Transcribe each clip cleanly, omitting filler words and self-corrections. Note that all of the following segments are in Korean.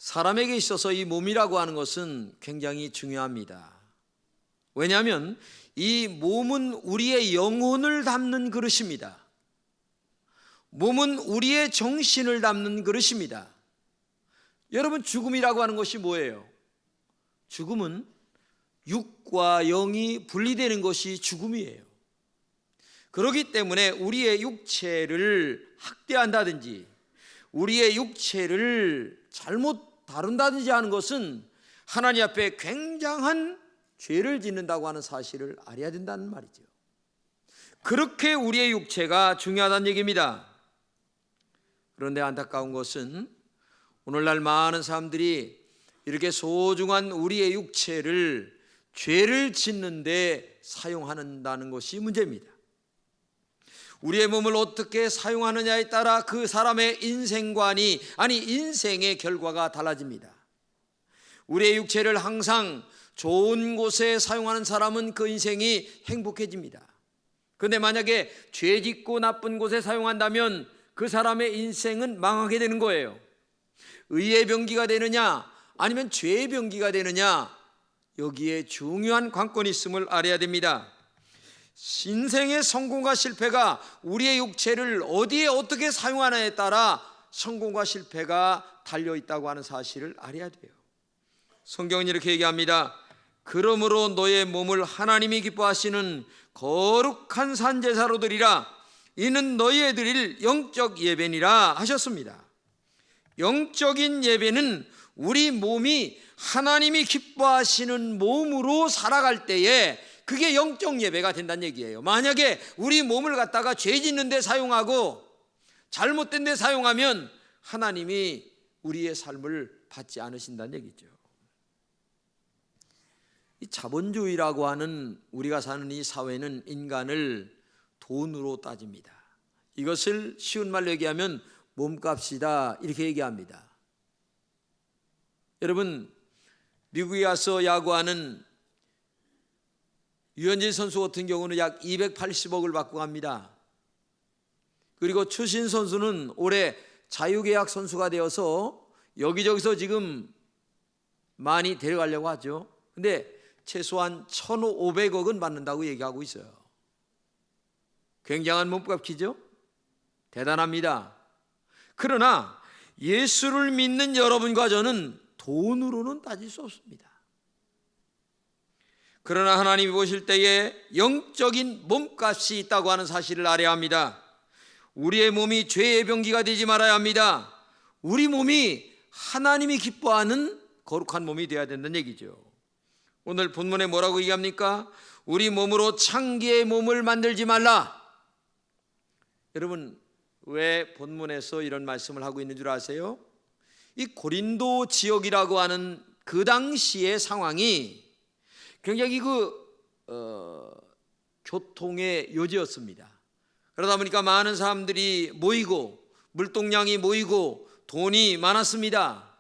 사람에게 있어서 이 몸이라고 하는 것은 굉장히 중요합니다. 왜냐하면 이 몸은 우리의 영혼을 담는 그릇입니다. 몸은 우리의 정신을 담는 그릇입니다. 여러분, 죽음이라고 하는 것이 뭐예요? 죽음은 육과 영이 분리되는 것이 죽음이에요. 그렇기 때문에 우리의 육체를 학대한다든지 우리의 육체를 잘못 다룬다든지 하는 것은 하나님 앞에 굉장한 죄를 짓는다고 하는 사실을 알아야 된다는 말이죠. 그렇게 우리의 육체가 중요하다는 얘기입니다. 그런데 안타까운 것은 오늘날 많은 사람들이 이렇게 소중한 우리의 육체를 죄를 짓는 데 사용한다는 것이 문제입니다. 우리의 몸을 어떻게 사용하느냐에 따라 그 사람의 인생관이, 인생의 결과가 달라집니다. 우리의 육체를 항상 좋은 곳에 사용하는 사람은 그 인생이 행복해집니다. 그런데 만약에 죄 짓고 나쁜 곳에 사용한다면 그 사람의 인생은 망하게 되는 거예요. 의의 병기가 되느냐 아니면 죄의 병기가 되느냐, 여기에 중요한 관건이 있음을 알아야 됩니다. 인생의 성공과 실패가 우리의 육체를 어디에 어떻게 사용하느냐에 따라 성공과 실패가 달려있다고 하는 사실을 알아야 돼요. 성경은 이렇게 얘기합니다. 그러므로 너의 몸을 하나님이 기뻐하시는 거룩한 산제사로 드리라. 이는 너희에 드릴 영적 예배니라 하셨습니다. 영적인 예배는 우리 몸이 하나님이 기뻐하시는 몸으로 살아갈 때에 그게 영적 예배가 된다는 얘기예요. 만약에 우리 몸을 갖다가 죄 짓는 데 사용하고 잘못된 데 사용하면 하나님이 우리의 삶을 받지 않으신다는 얘기죠. 이 자본주의라고 하는 우리가 사는 이 사회는 인간을 돈으로 따집니다. 이것을 쉬운 말로 얘기하면 몸값이다, 이렇게 얘기합니다. 여러분, 미국에 와서 야구하는 유현진 선수 같은 경우는 약 280억을 받고 갑니다. 그리고 추신 선수는 올해 자유계약 선수가 되어서 여기저기서 지금 많이 데려가려고 하죠. 근데 최소한 1,500억은 받는다고 얘기하고 있어요. 굉장한 몸값이죠. 대단합니다. 그러나 예수를 믿는 여러분과 저는 돈으로는 따질 수 없습니다. 그러나 하나님이 보실 때에 영적인 몸값이 있다고 하는 사실을 알아야 합니다. 우리의 몸이 죄의 병기가 되지 말아야 합니다. 우리 몸이 하나님이 기뻐하는 거룩한 몸이 되어야 된다는 얘기죠. 오늘 본문에 뭐라고 얘기합니까? 우리 몸으로 창기의 몸을 만들지 말라. 여러분, 왜 본문에서 이런 말씀을 하고 있는 줄 아세요? 이 고린도 지역이라고 하는 그 당시의 상황이 굉장히 교통의 요지였습니다. 그러다 보니까 많은 사람들이 모이고 물동량이 모이고 돈이 많았습니다.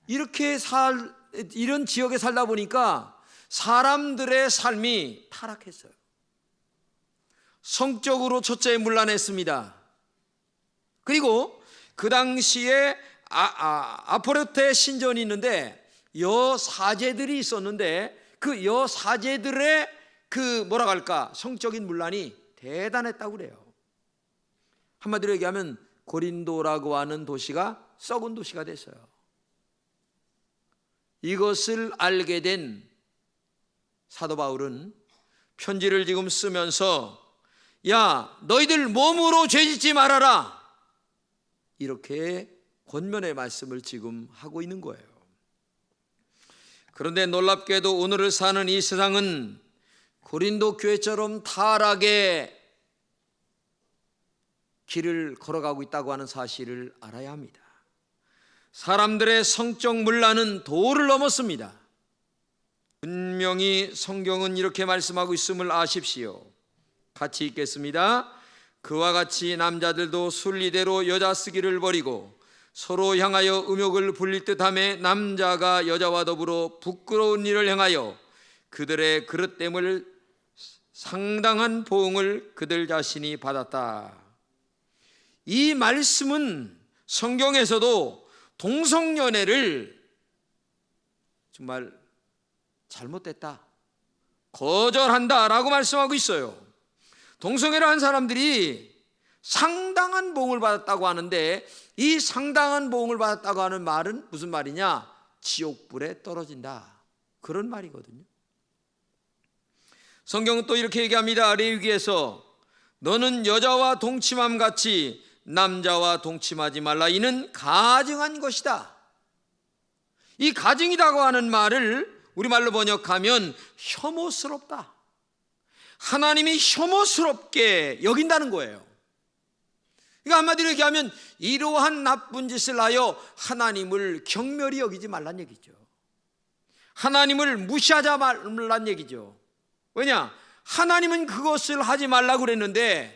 이런 지역에 살다 보니까 사람들의 삶이 타락했어요. 성적으로 첫째 문란했습니다. 그리고 그 당시에 아포르테 신전이 있는데 여사제들이 있었는데 그 여사제들의 성적인 문란이 대단했다고 그래요. 한마디로 얘기하면 고린도라고 하는 도시가 썩은 도시가 됐어요. 이것을 알게 된 사도 바울은 편지를 지금 쓰면서 야, 너희들 몸으로 죄짓지 말아라, 이렇게 권면의 말씀을 지금 하고 있는 거예요. 그런데 놀랍게도 오늘을 사는 이 세상은 고린도 교회처럼 타락의 길을 걸어가고 있다고 하는 사실을 알아야 합니다. 사람들의 성적 문란은 도를 넘었습니다. 분명히 성경은 이렇게 말씀하고 있음을 아십시오. 같이 읽겠습니다. 그와 같이 남자들도 순리대로 여자 쓰기를 버리고 서로 향하여 음욕을 불릴 듯하며 남자가 여자와 더불어 부끄러운 일을 행하여 그들의 그릇됨을 상당한 보응을 그들 자신이 받았다. 이 말씀은 성경에서도 동성연애를 정말 잘못됐다, 거절한다라고 말씀하고 있어요. 동성애를 한 사람들이 상당한 보응을 받았다고 하는데, 이 상당한 보응을 받았다고 하는 말은 무슨 말이냐? 지옥불에 떨어진다, 그런 말이거든요. 성경은 또 이렇게 얘기합니다. 레위기에서 너는 여자와 동침함 같이 남자와 동침하지 말라, 이는 가증한 것이다. 이 가증이라고 하는 말을 우리말로 번역하면 혐오스럽다, 하나님이 혐오스럽게 여긴다는 거예요. 그러니까 한마디로 얘기하면 이러한 나쁜 짓을 하여 하나님을 경멸히 여기지 말란 얘기죠. 하나님을 무시하지 말란 얘기죠. 왜냐? 하나님은 그것을 하지 말라고 그랬는데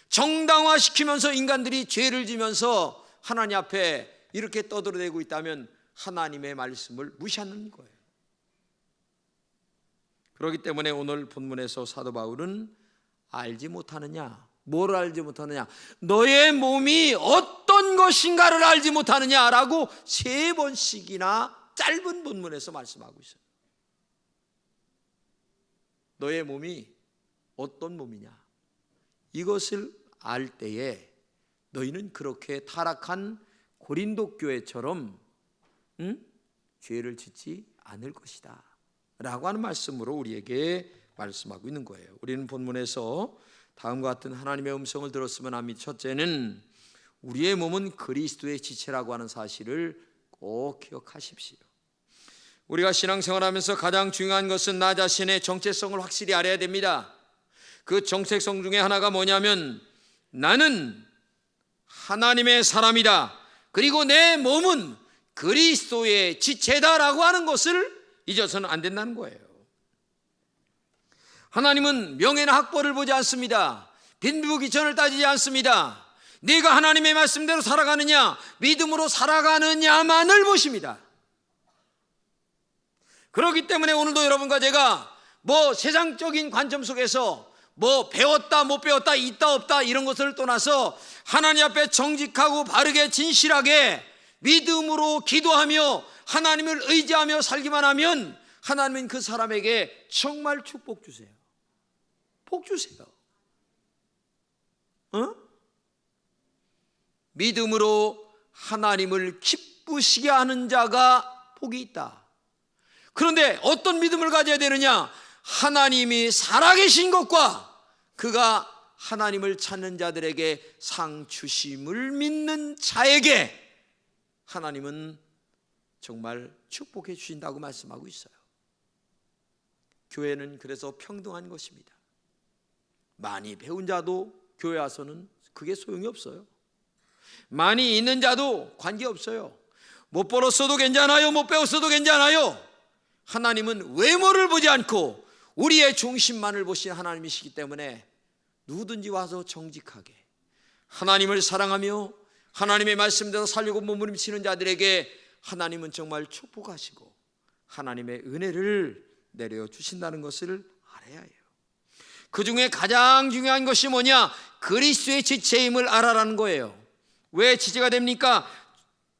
정당화시키면서 인간들이 죄를 지면서 하나님 앞에 이렇게 떠들어대고 있다면 하나님의 말씀을 무시하는 거예요. 그렇기 때문에 오늘 본문에서 사도 바울은 알지 못하느냐, 뭘 알지 못하느냐, 너의 몸이 어떤 것인가를 알지 못하느냐라고 3번씩이나 짧은 본문에서 말씀하고 있어요. 너의 몸이 어떤 몸이냐, 이것을 알 때에 너희는 그렇게 타락한 고린도 교회처럼 죄를 짓지 않을 것이다 라고 하는 말씀으로 우리에게 말씀하고 있는 거예요. 우리는 본문에서 다음과 같은 하나님의 음성을 들었으면 합니다. 첫째는 우리의 몸은 그리스도의 지체라고 하는 사실을 꼭 기억하십시오. 우리가 신앙생활하면서 가장 중요한 것은 나 자신의 정체성을 확실히 알아야 됩니다. 그 정체성 중에 하나가 뭐냐면 나는 하나님의 사람이다, 그리고 내 몸은 그리스도의 지체다라고 하는 것을 잊어서는 안 된다는 거예요. 하나님은 명예나 학벌을 보지 않습니다. 빈부귀천을 따지지 않습니다. 네가 하나님의 말씀대로 살아가느냐, 믿음으로 살아가느냐만을 보십니다. 그렇기 때문에 오늘도 여러분과 제가 세상적인 관점 속에서 배웠다 못 배웠다 있다 없다 이런 것을 떠나서 하나님 앞에 정직하고 바르게 진실하게 믿음으로 기도하며 하나님을 의지하며 살기만 하면 하나님은 그 사람에게 정말 축복 주세요. 복 주세요. 믿음으로 하나님을 기쁘시게 하는 자가 복이 있다. 그런데 어떤 믿음을 가져야 되느냐? 하나님이 살아계신 것과 그가 하나님을 찾는 자들에게 상 주심을 믿는 자에게 하나님은 정말 축복해 주신다고 말씀하고 있어요. 교회는 그래서 평등한 것입니다. 많이 배운 자도 교회 와서는 그게 소용이 없어요. 많이 있는 자도 관계없어요. 못 벌었어도 괜찮아요, 못 배웠어도 괜찮아요. 하나님은 외모를 보지 않고 우리의 중심만을 보신 하나님이시기 때문에 누구든지 와서 정직하게 하나님을 사랑하며 하나님의 말씀대로 살려고 몸부림치는 자들에게 하나님은 정말 축복하시고 하나님의 은혜를 내려주신다는 것을 알아야 해요. 그 중에 가장 중요한 것이 뭐냐? 그리스도의 지체임을 알아라는 거예요. 왜 지체가 됩니까?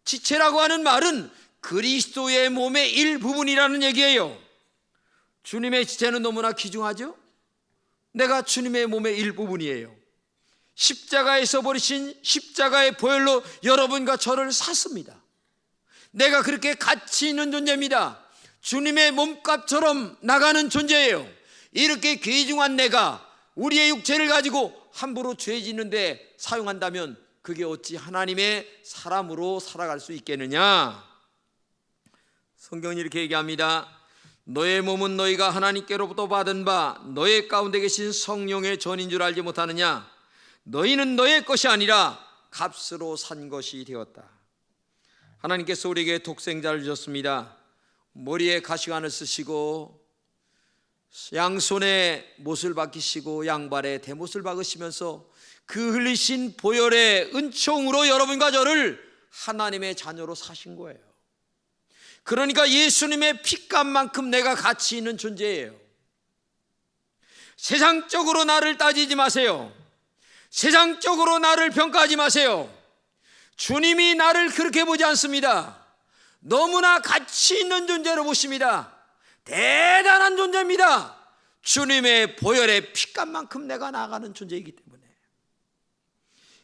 지체라고 하는 말은 그리스도의 몸의 일부분이라는 얘기예요. 주님의 지체는 너무나 귀중하죠? 내가 주님의 몸의 일부분이에요. 십자가에서 버리신 십자가의 보혈로 여러분과 저를 샀습니다. 내가 그렇게 가치 있는 존재입니다. 주님의 몸값처럼 나가는 존재예요. 이렇게 귀중한 내가 우리의 육체를 가지고 함부로 죄 짓는데 사용한다면 그게 어찌 하나님의 사람으로 살아갈 수 있겠느냐? 성경이 이렇게 얘기합니다. 너의 몸은 너희가 하나님께로부터 받은 바 너의 가운데 계신 성령의 전인 줄 알지 못하느냐? 너희는 너의 것이 아니라 값으로 산 것이 되었다. 하나님께서 우리에게 독생자를 주셨습니다. 머리에 가시관을 쓰시고 양손에 못을 박히시고 양발에 대못을 박으시면서 그 흘리신 보혈의 은총으로 여러분과 저를 하나님의 자녀로 사신 거예요. 그러니까 예수님의 피값만큼 내가 가치 있는 존재예요. 세상적으로 나를 따지지 마세요. 세상적으로 나를 평가하지 마세요. 주님이 나를 그렇게 보지 않습니다. 너무나 가치 있는 존재로 보십니다. 대단한 존재입니다. 주님의 보혈의 피값만큼 내가 나아가는 존재이기 때문에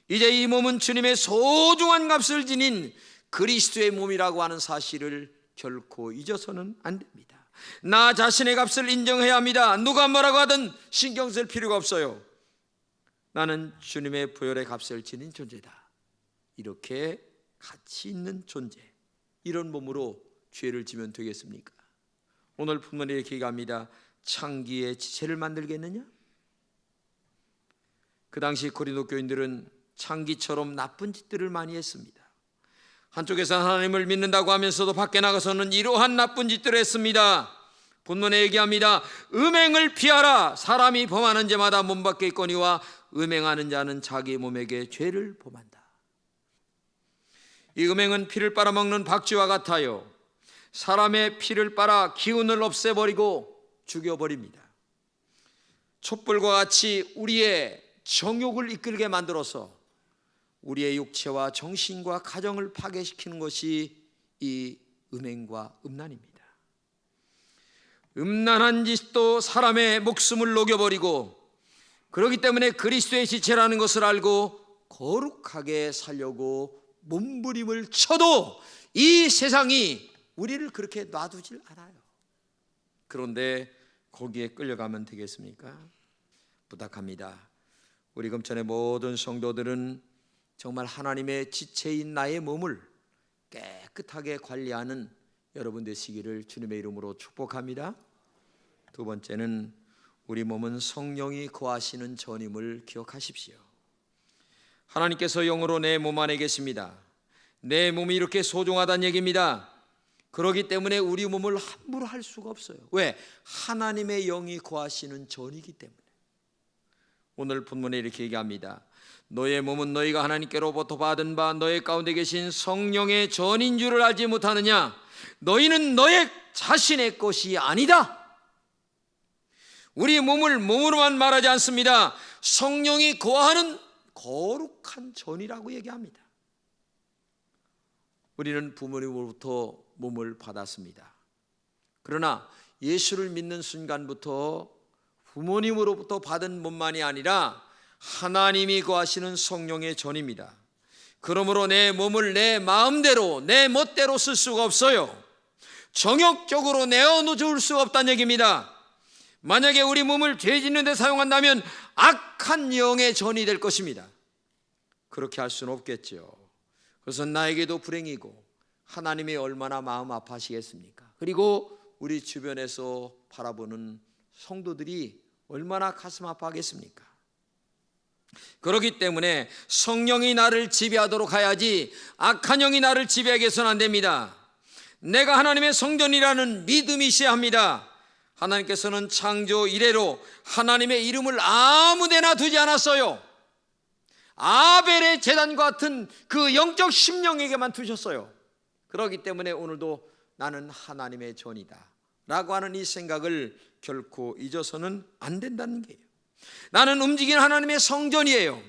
이제 이 몸은 주님의 소중한 값을 지닌 그리스도의 몸이라고 하는 사실을 결코 잊어서는 안 됩니다. 나 자신의 값을 인정해야 합니다. 누가 뭐라고 하든 신경 쓸 필요가 없어요. 나는 주님의 보혈의 값을 지닌 존재다. 이렇게 가치 있는 존재, 이런 몸으로 죄를 지면 되겠습니까? 오늘 본문에 이렇게 얘기합니다. 창기의 지체를 만들겠느냐? 그 당시 고린도 교인들은 창기처럼 나쁜 짓들을 많이 했습니다. 한쪽에서 하나님을 믿는다고 하면서도 밖에 나가서는 이러한 나쁜 짓들을 했습니다. 본문에 얘기합니다. 음행을 피하라. 사람이 범하는 죄마다 몸 밖에 있거니와 음행하는 자는 자기 몸에게 죄를 범한다. 이 음행은 피를 빨아먹는 박쥐와 같아요. 사람의 피를 빨아 기운을 없애버리고 죽여버립니다. 촛불과 같이 우리의 정욕을 이끌게 만들어서 우리의 육체와 정신과 가정을 파괴시키는 것이 이 음행과 음란입니다. 음란한 짓도 사람의 목숨을 녹여버리고, 그렇기 때문에 그리스도의 지체라는 것을 알고 거룩하게 살려고 몸부림을 쳐도 이 세상이 우리를 그렇게 놔두질 않아요. 그런데 거기에 끌려가면 되겠습니까? 부탁합니다. 우리 금천의 모든 성도들은 정말 하나님의 지체인 나의 몸을 깨끗하게 관리하는 여러분 되시기를 주님의 이름으로 축복합니다. 두 번째는 우리 몸은 성령이 거하시는 전임을 기억하십시오. 하나님께서 영으로 내 몸 안에 계십니다. 내 몸이 이렇게 소중하다는 얘기입니다. 그렇기 때문에 우리 몸을 함부로 할 수가 없어요. 왜? 하나님의 영이 거하시는 전이기 때문에. 오늘 본문에 이렇게 얘기합니다. 너의 몸은 너희가 하나님께로부터 받은 바 너희 가운데 계신 성령의 전인 줄을 알지 못하느냐? 너희는 너의 자신의 것이 아니다. 우리 몸을 몸으로만 말하지 않습니다. 성령이 거하는 거룩한 전이라고 얘기합니다. 우리는 부모님으로부터 몸을 받았습니다. 그러나 예수를 믿는 순간부터 부모님으로부터 받은 몸만이 아니라 하나님이 거하시는 성령의 전입니다. 그러므로 내 몸을 내 마음대로 내 멋대로 쓸 수가 없어요. 정욕적으로 내어놓을 수가 없다는 얘기입니다. 만약에 우리 몸을 죄 짓는 데 사용한다면 악한 영의 전이 될 것입니다. 그렇게 할 수는 없겠죠. 그것은 나에게도 불행이고 하나님이 얼마나 마음 아파하시겠습니까? 그리고 우리 주변에서 바라보는 성도들이 얼마나 가슴 아파하겠습니까? 그렇기 때문에 성령이 나를 지배하도록 해야지 악한 영이 나를 지배하게 해서는 안 됩니다. 내가 하나님의 성전이라는 믿음이 있어야 합니다. 하나님께서는 창조 이래로 하나님의 이름을 아무데나 두지 않았어요. 아벨의 제단과 같은 그 영적 심령에게만 두셨어요. 그렇기 때문에 오늘도 나는 하나님의 전이다 라고 하는 이 생각을 결코 잊어서는 안 된다는 거예요. 나는 움직이는 하나님의 성전이에요.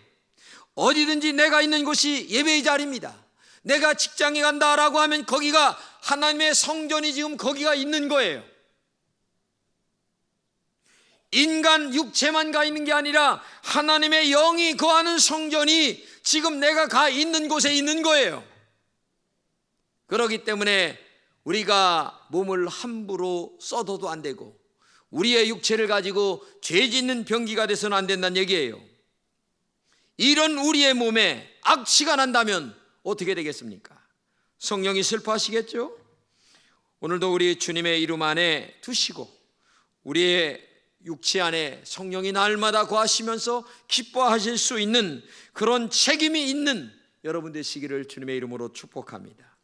어디든지 내가 있는 곳이 예배의 자리입니다. 내가 직장에 간다라고 하면 거기가 하나님의 성전이 지금 거기가 있는 거예요. 인간 육체만 가 있는 게 아니라 하나님의 영이 거하는 성전이 지금 내가 가 있는 곳에 있는 거예요. 그렇기 때문에 우리가 몸을 함부로 써도 안 되고 우리의 육체를 가지고 죄 짓는 병기가 돼서는 안 된다는 얘기예요. 이런 우리의 몸에 악취가 난다면 어떻게 되겠습니까? 성령이 슬퍼하시겠죠? 오늘도 우리 주님의 이름 안에 두시고 우리의 육체 안에 성령이 날마다 거하시면서 기뻐하실 수 있는 그런 책임이 있는 여러분 되시기를 주님의 이름으로 축복합니다.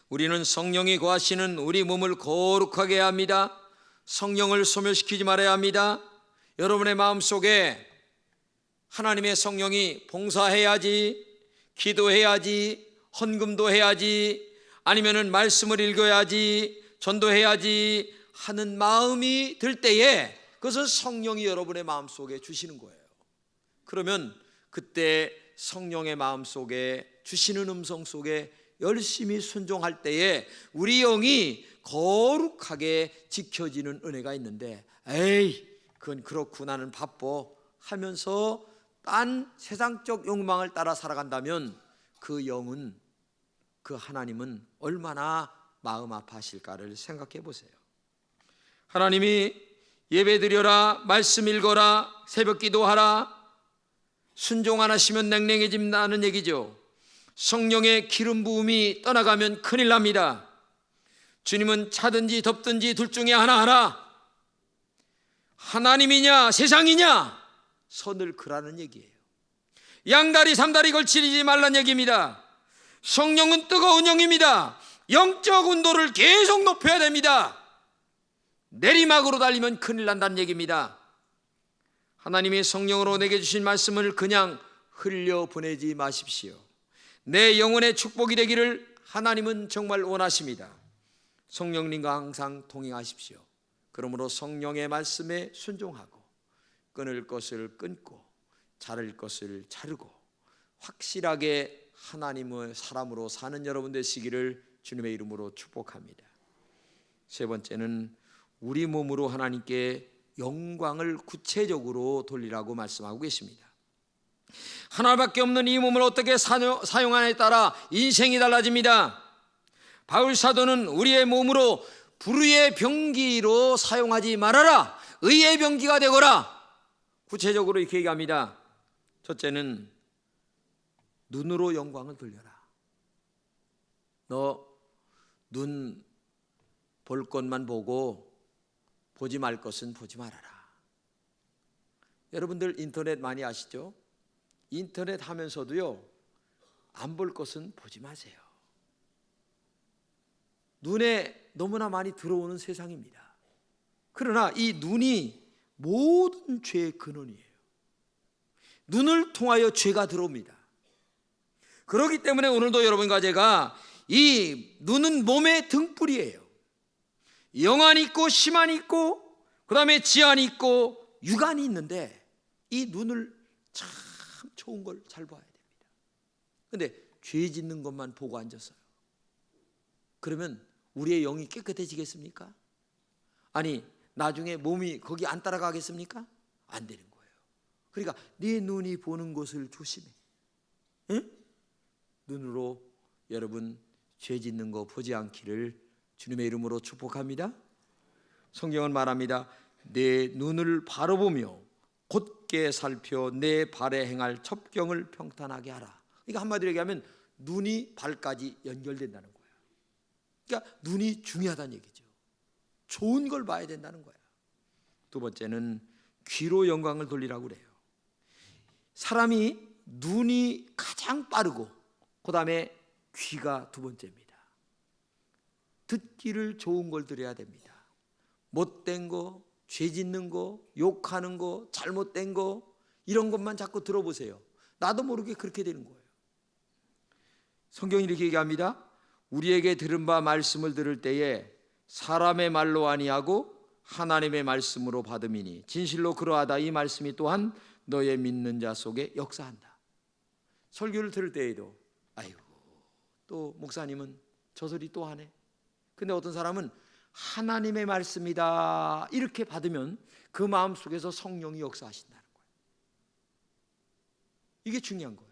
우리는 성령이 거하시는 우리 몸을 거룩하게 해야 합니다. 성령을 소멸시키지 말아야 합니다. 여러분의 마음속에 하나님의 성령이 봉사해야지, 기도해야지, 헌금도 해야지, 아니면은 말씀을 읽어야지, 전도해야지 하는 마음이 들 때에 그것은 성령이 여러분의 마음속에 주시는 거예요. 그러면 그때 성령의 마음속에 주시는 음성 속에 열심히 순종할 때에 우리 영이 거룩하게 지켜지는 은혜가 있는데, 에이 그건 그렇고 나는 바빠 하면서 딴 세상적 욕망을 따라 살아간다면 그 영은, 그 하나님은 얼마나 마음 아파하실까를 생각해 보세요. 하나님이 예배드려라, 말씀 읽어라, 새벽 기도하라, 순종 안 하시면 냉랭해진다는 얘기죠. 성령의 기름 부음이 떠나가면 큰일 납니다. 주님은 차든지 덥든지 둘 중에 하나 하라. 하나님이냐 세상이냐 선을 그라는 얘기예요. 양다리 삼다리 걸치지 말란 얘기입니다. 성령은 뜨거운 영입니다. 영적 온도를 계속 높여야 됩니다. 내리막으로 달리면 큰일 난다는 얘기입니다. 하나님이 성령으로 내게 주신 말씀을 그냥 흘려보내지 마십시오. 내 영혼의 축복이 되기를 하나님은 정말 원하십니다. 성령님과 항상 동행하십시오. 그러므로 성령의 말씀에 순종하고, 끊을 것을 끊고 자를 것을 자르고 확실하게 하나님의 사람으로 사는 여러분 되시기를 주님의 이름으로 축복합니다. 세 번째는 우리 몸으로 하나님께 영광을 구체적으로 돌리라고 말씀하고 계십니다. 하나밖에 없는 이 몸을 어떻게 사용하냐에 따라 인생이 달라집니다. 바울 사도는 우리의 몸으로 불의의 병기로 사용하지 말아라, 의의 병기가 되거라, 구체적으로 이렇게 얘기합니다. 첫째는 눈으로 영광을 돌려라. 너 눈 볼 것만 보고 보지 말 것은 보지 말아라. 여러분들 인터넷 많이 아시죠? 인터넷 하면서도요, 안 볼 것은 보지 마세요. 눈에 너무나 많이 들어오는 세상입니다. 그러나 이 눈이 모든 죄의 근원이에요. 눈을 통하여 죄가 들어옵니다. 그렇기 때문에 오늘도 여러분과 제가 이 눈은 몸의 등불이에요. 영안이 있고 심안이 있고 그 다음에 지안이 있고 육안이 있는데 이 눈을 참 좋은 걸 잘 봐야 됩니다. 그런데 죄 짓는 것만 보고 앉았어요. 그러면 우리의 영이 깨끗해지겠습니까? 아니 나중에 몸이 거기 안 따라가겠습니까? 안 되는 거예요. 그러니까 네 눈이 보는 것을 조심해. 응? 눈으로 여러분 죄 짓는 거 보지 않기를 주님의 이름으로 축복합니다. 성경은 말합니다. 내 눈을 바로 보며 곧게 살펴 내 발에 행할 첩경을 평탄하게 하라. 그러니까 한마디로 얘기하면 눈이 발까지 연결된다는 거예요. 그러니까 눈이 중요하다는 얘기죠. 좋은 걸 봐야 된다는 거예요. 두 번째는 귀로 영광을 돌리라고 그래요. 사람이 눈이 가장 빠르고 그 다음에 귀가 두 번째입니다. 듣기를 좋은 걸 들어야 됩니다. 못된 거, 죄 짓는 거, 욕하는 거, 잘못된 거 이런 것만 자꾸 들어보세요. 나도 모르게 그렇게 되는 거예요. 성경이 이렇게 얘기합니다. 우리에게 들은 바 말씀을 들을 때에 사람의 말로 아니하고 하나님의 말씀으로 받음이니 진실로 그러하다. 이 말씀이 또한 너의 믿는 자 속에 역사한다. 설교를 들을 때에도 아이고 또 목사님은 저 소리 또 하네. 근데 어떤 사람은 하나님의 말씀이다 이렇게 받으면 그 마음 속에서 성령이 역사하신다는 거예요. 이게 중요한 거예요.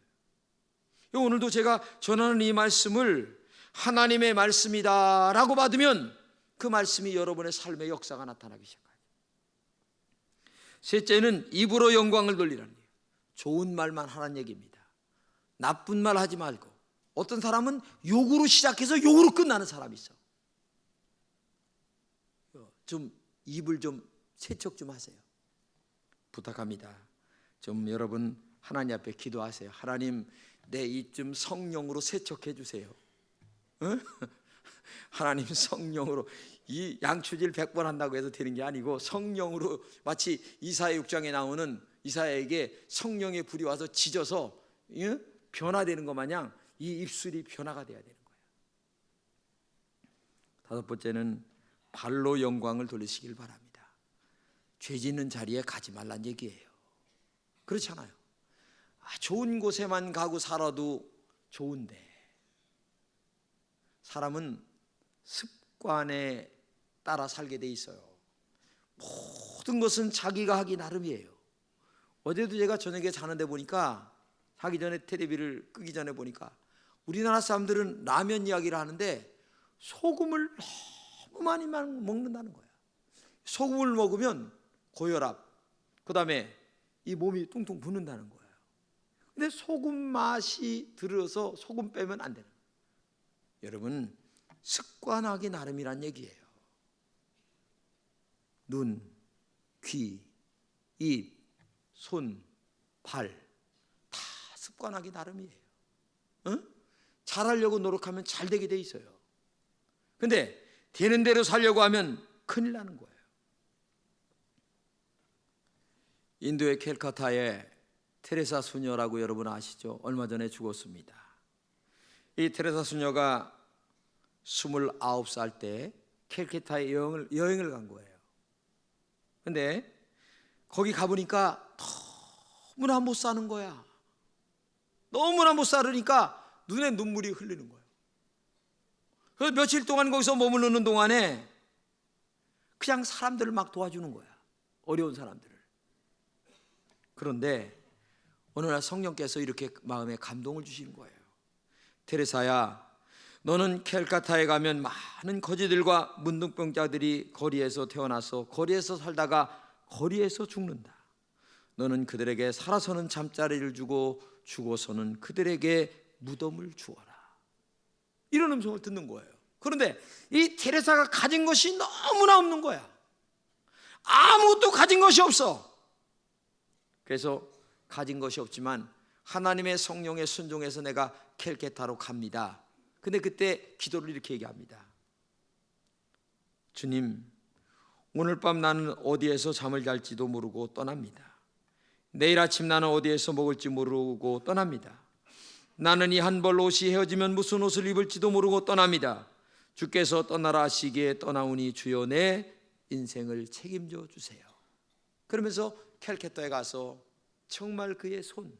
오늘도 제가 전하는 이 말씀을 하나님의 말씀이다 라고 받으면 그 말씀이 여러분의 삶의 역사가 나타나기 시작해요. 셋째는 입으로 영광을 돌리라는 거예요. 좋은 말만 하라는 얘기입니다. 나쁜 말 하지 말고. 어떤 사람은 욕으로 시작해서 욕으로 끝나는 사람이 있어. 좀 입을 좀 세척 좀 하세요. 부탁합니다. 좀 여러분 하나님 앞에 기도하세요. 하나님 내 입 좀 성령으로 세척해 주세요. 응? 하나님 성령으로 이 양추질 100번 한다고 해서 되는 게 아니고 성령으로 마치 이사야 6장에 나오는 이사야에게 성령의 불이 와서 지져서 변화되는 것 마냥 이 입술이 변화가 돼야 되는 거예요. 다섯 번째는 발로 영광을 돌리시길 바랍니다. 죄 짓는 자리에 가지 말란 얘기예요. 그렇잖아요. 좋은 곳에만 가고 살아도 좋은데 사람은 습관에 따라 살게 돼 있어요. 모든 것은 자기가 하기 나름이에요. 어제도 제가 저녁에 자는데 보니까, 자기 전에 테레비를 끄기 전에 보니까 우리나라 사람들은 라면 이야기를 하는데 소금을 너무 많이 먹는다는 거야. 소금을 먹으면 고혈압, 그 다음에 이 몸이 뚱뚱 붓는다는 거예요. 근데 소금 맛이 들어서 소금 빼면 안 되는 거예요. 여러분, 습관하기 나름이란 얘기예요. 눈, 귀, 입, 손, 발 다 습관하기 나름이에요. 잘하려고 노력하면 잘 되게 돼 있어요. 근데 되는 대로 살려고 하면 큰일 나는 거예요. 인도의 캘커타에 테레사 수녀라고 여러분 아시죠? 얼마 전에 죽었습니다. 이 테레사 수녀가 29살 때 캘커타에 여행을 간 거예요. 근데 거기 가보니까 너무나 못 사는 거야. 너무나 못 살으니까 눈에 눈물이 흘리는 거예요. 그래서 며칠 동안 거기서 머무르는 동안에 그냥 사람들을 막 도와주는 거야. 어려운 사람들을. 그런데 어느 날 성령께서 이렇게 마음에 감동을 주시는 거예요. 테레사야, 너는 캘커타에 가면 많은 거지들과 문둥병자들이 거리에서 태어나서 거리에서 살다가 거리에서 죽는다. 너는 그들에게 살아서는 잠자리를 주고 죽어서는 그들에게 무덤을 주어라. 이런 음성을 듣는 거예요. 그런데 이 테레사가 가진 것이 너무나 없는 거야. 아무것도 가진 것이 없어. 그래서 가진 것이 없지만 하나님의 성령에 순종해서 내가 캘커타로 갑니다. 근데 그때 기도를 이렇게 얘기합니다. 주님, 오늘 밤 나는 어디에서 잠을 잘지도 모르고 떠납니다. 내일 아침 나는 어디에서 먹을지 모르고 떠납니다. 나는 이 한 벌 옷이 헤어지면 무슨 옷을 입을지도 모르고 떠납니다. 주께서 떠나라 하시기에 떠나오니 주여 내 인생을 책임져 주세요. 그러면서 캘커타에 가서 정말 그의 손,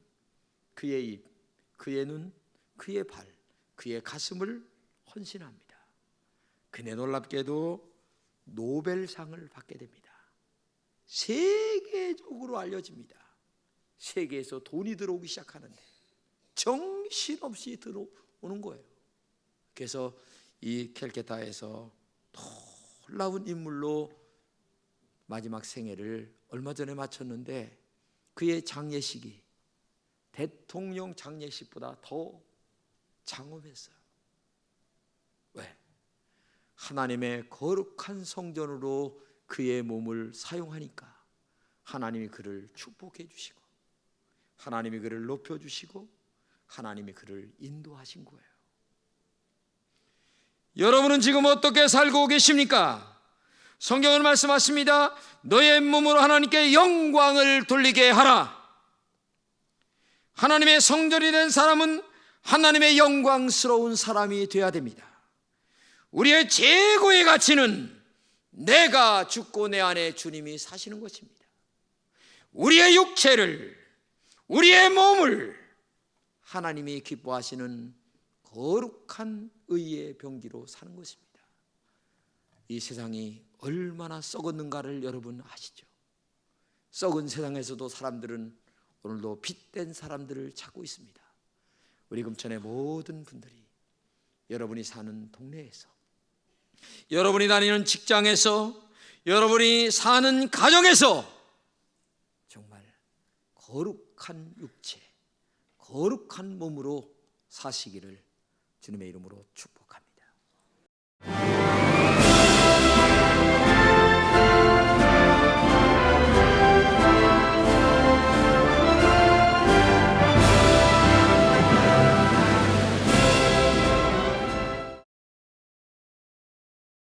그의 입, 그의 눈, 그의 발, 그의 가슴을 헌신합니다. 그네 놀랍게도 노벨상을 받게 됩니다. 세계적으로 알려집니다. 세계에서 돈이 들어오기 시작하는데 정신없이 들어오는 거예요. 그래서 이 캘커타에서 놀라운 인물로 마지막 생애를 얼마 전에 마쳤는데 그의 장례식이 대통령 장례식보다 더 장엄했어요. 왜? 하나님의 거룩한 성전으로 그의 몸을 사용하니까 하나님이 그를 축복해 주시고 하나님이 그를 높여주시고 하나님이 그를 인도하신 거예요. 여러분은 지금 어떻게 살고 계십니까? 성경은 말씀하십니다. 너의 몸으로 하나님께 영광을 돌리게 하라. 하나님의 성전이 된 사람은 하나님의 영광스러운 사람이 되어야 됩니다. 우리의 최고의 가치는 내가 죽고 내 안에 주님이 사시는 것입니다. 우리의 육체를, 우리의 몸을 하나님이 기뻐하시는 거룩한 의의 병기로 사는 것입니다. 이 세상이 얼마나 썩었는가를 여러분 아시죠? 썩은 세상에서도 사람들은 오늘도 빛된 사람들을 찾고 있습니다. 우리 금천의 모든 분들이 여러분이 사는 동네에서, 여러분이 다니는 직장에서, 여러분이 사는 가정에서 정말 거룩한 육체, 거룩한 몸으로 사시기를 주님의 이름으로 축복합니다.